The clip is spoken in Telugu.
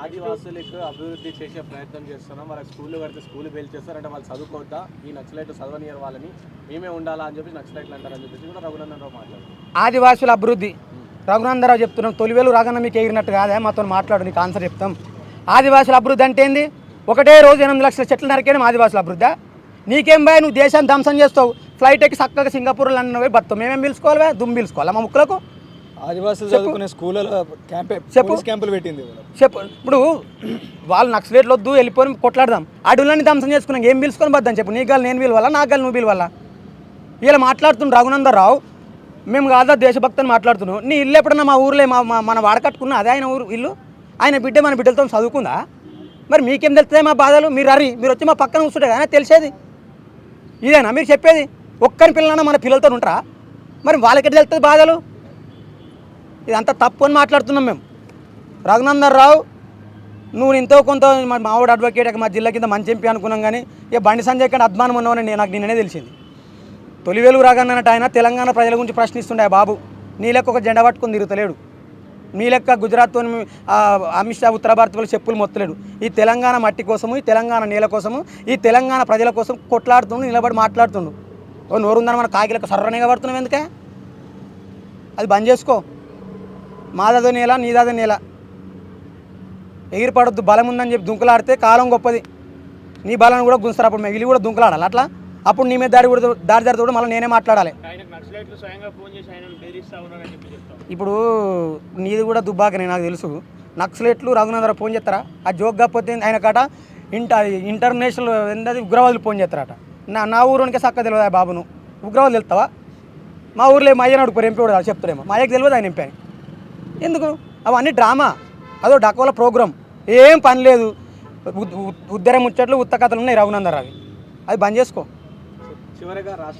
ఆదివాసులకు అభివృద్ధి చేసే ప్రయత్నం చేస్తున్నాం. వాళ్ళకి స్కూల్ కడితే స్కూల్ బెయిల్ చేస్తారంటే వాళ్ళు చదువుకోవద్దా, ఈ నక్సలైట్లు చదవనియర్ వాళ్ళని మేమే ఉండాలా అని చెప్పి నక్సలైట్లు అంటారని చెప్పేసి కూడా రఘునందన్ రావు మాట్లాడుతున్నారు. ఆదివాసుల అభివృద్ధి రఘునందన్ రావు చెప్తున్నాం. తొలివేలు రాగన్న మీకు ఎగిరినట్టు కాదా, మాతో మాట్లాడు, నీకు ఆన్సర్ చెప్తాం. ఆదివాసుల అభివృద్ధి అంటే ఏంది? ఒకటే రోజు 8 లక్షల చెట్లు నరికేయడం ఆదివాసుల అభివృద్ధి? నీకేం భయ, నువ్వు దేశాన్ని ధ్వంసం చేస్తావు, ఫ్లైట్ ఎక్కి చక్కగా సింగపూర్ లండన్ పోయి బతావు, మేమేం పిలుచుకోవాలి, దుమ్ము పిలుచుకోవాలా మా ముక్కులకు? ఆదివాసులు చదువుకునే స్కూళ్ళలో క్యాంపులు పెట్టింది. చెప్పు. ఇప్పుడు వాళ్ళు నక్సలేట్లు వద్దు వెళ్ళిపోయి కొట్లాడదాం, అడవులని ధ్వంసం చేసుకున్నాం, ఏం పిలుచుకొని బద్దాం చెప్పు? నీ గాలి నేను పిలవాలా, నా గాలి నువ్వు పిలవాలా? ఇలా మాట్లాడుతున్నాడు రఘునందన్ రావు. మేము కాదా దేశభక్తిని మాట్లాడుతున్నాం. నీ ఇల్లు ఎప్పుడన్నా మా ఊర్లో మన వాడకట్టుకున్నా అదే ఆయన ఊరు ఇల్లు, ఆయన బిడ్డ మన బిడ్డలతో చదువుకుందా? మరి మీకేం తెలుస్తుంది మా బాధలు? మీరు వచ్చి మా పక్కన కూర్చుంటే కానీ తెలిసేది. ఇదేనా మీరు చెప్పేది? ఒక్కరి పిల్లలన్నా మన పిల్లలతో ఉంటారా? మరి వాళ్ళకెట్లా తెలుస్తుంది బాధలు? ఇదంతా తప్పు అని మాట్లాడుతున్నాం మేము. రఘునందన్ రావు, నువ్వు ఎంతో కొంత మావాడు అడ్వకేట్ మా జిల్లా కింద మంచి ఎంపీ అనుకున్నాం, కానీ ఇక బండి సంజయ్ కంటే అద్మానం ఉన్నావని నాకు నిన్ననే తెలిసింది. తొలివేలు రాగన్నట్టు ఆయన తెలంగాణ ప్రజల గురించి ప్రశ్నిస్తుండే బాబు. నీ లెక్క ఒక జెండా పట్టుకొని తిరుగుతలేడు, నీ లెక్క గుజరాత్తో అమిత్ షా ఉత్తర భారత్ వాళ్ళు చెప్పులు మొత్తలేడు. ఈ తెలంగాణ మట్టి కోసము, ఈ తెలంగాణ నేల కోసము, ఈ తెలంగాణ ప్రజల కోసం కొట్లాడుతుండు, నిలబడి మాట్లాడుతుండు. ఓ నోరుందని మన కాకిలక సర్రనేగా పడుతున్నాం ఎందుకే? అది బంద్ చేసుకో. మాదదో నేల నీదాదో నేల, ఎగిరిపడొద్దు. బలం ఉందని చెప్పి దుంకులాడితే కాలం గొప్పది, నీ బలాన్ని కూడా గుంస్తారు. అప్పుడు మేము ఇల్లు కూడా దుంకులాడాలి అట్లా. అప్పుడు నీ మీద దాడి కూడా మళ్ళీ నేనే మాట్లాడాలి. ఇప్పుడు నీది కూడా దుబ్బాకనే నాకు తెలుసు. నక్సలెట్లు రఘునందన్ రావు ఫోన్ చేస్తారా? ఆ జోక్ కాకపోతే ఆయన కాట ఇంటర్నేషనల్ ఏంటది ఉగ్రవాదులు ఫోన్ చేస్తారట. నా ఊరునికే చక్క తెలియదు బాబును, ఉగ్రవాదులు వెళ్తావా? మా ఊర్లో మా అయ్యని అడుగుతారు, ఎంపీ కూడా చెప్తారేమో. మా అయ్యకి తెలియదు ఆయన ఎంపీ అని. ఎందుకు? అవన్నీ డ్రామా, అదో డకోల ప్రోగ్రాం, ఏం పని లేదు. ఉద్దర ముచ్చట్లు ఉత్త కథలు ఉన్నాయి రఘునందన్ రావు, అది బంద్ చేసుకో. చివరిగా